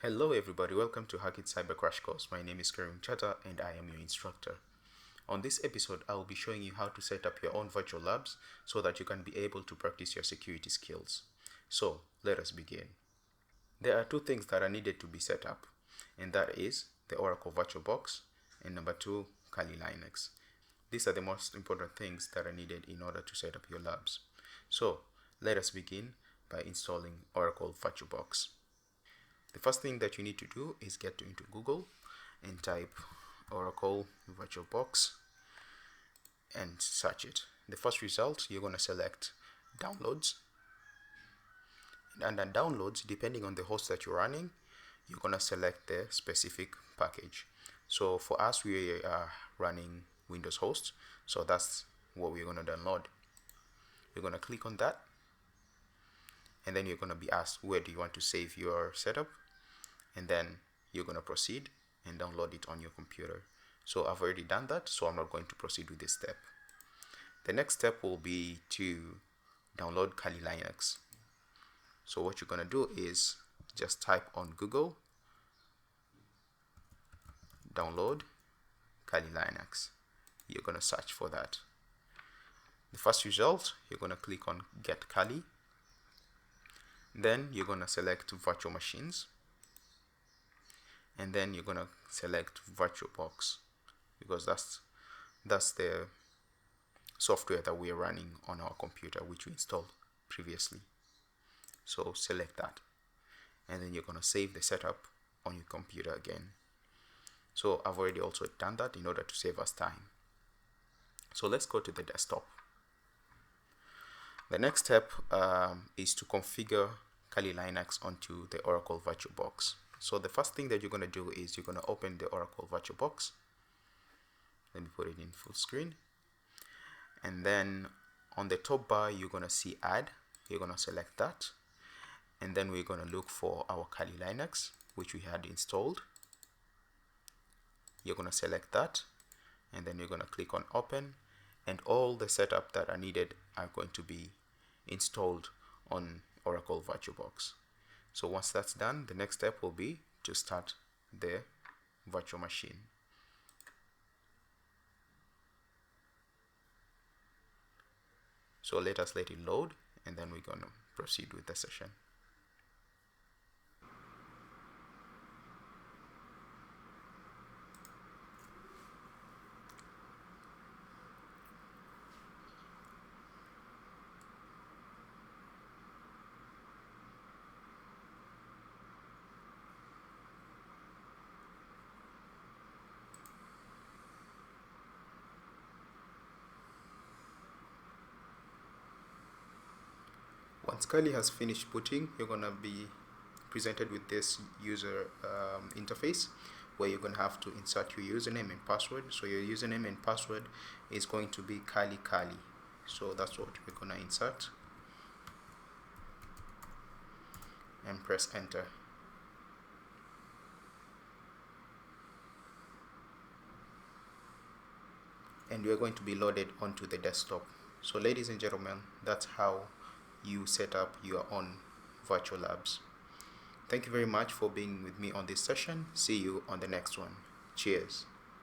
Hello everybody, welcome to Hack It Cyber Crash Course. My name is Karim Chata and I am your instructor. On this episode, I will be showing you how to set up your own virtual labs so that you can be able to practice your security skills. So, let us begin. There are two things that are needed to be set up, and that is the Oracle VirtualBox and number two, Kali Linux. These are the most important things that are needed in order to set up your labs. So, let us begin by installing Oracle VirtualBox. The first thing that you need to do is get into Google and type Oracle VirtualBox and search it. The first result, you're going to select downloads. And under downloads, depending on the host that you're running, you're going to select the specific package. So for us, we are running Windows host, so that's what we're going to download. You're going to click on that, and then you're going to be asked where do you want to save your setup, and then you're going to proceed and download it on your computer. So I've already done that, so I'm not going to proceed with this step. The next step will be to download Kali Linux. So what you're going to do is just type on Google download Kali Linux. You're going to search for that. The first result, you're going to click on Get Kali. Then you're going to select virtual machines, and then you're going to select VirtualBox because that's the software that we are running on our computer, which we installed previously. So select that, and then you're going to save the setup on your computer again. So I've already also done that in order to save us time. So let's go to the desktop. The next step is to configure Kali Linux onto the Oracle VirtualBox. So the first thing that you're going to do is you're going to open the Oracle VirtualBox. Let me put it in full screen. And then on the top bar, you're going to see Add. You're going to select that. And then we're going to look for our Kali Linux, which we had installed. You're going to select that. And then you're going to click on Open. And all the setup that are needed are going to be installed on Oracle VirtualBox. So once that's done, the next step will be to start the virtual machine. So let it load, and then we're going to proceed with the session. Once Kali has finished booting, you're going to be presented with this user interface where you're going to have to insert your username and password. So your username and password is going to be Kali. So that's what we're going to insert and press enter. And we're going to be loaded onto the desktop. So ladies and gentlemen, that's how you set up your own virtual labs. Thank you very much for being with me on this session. See you on the next one. Cheers.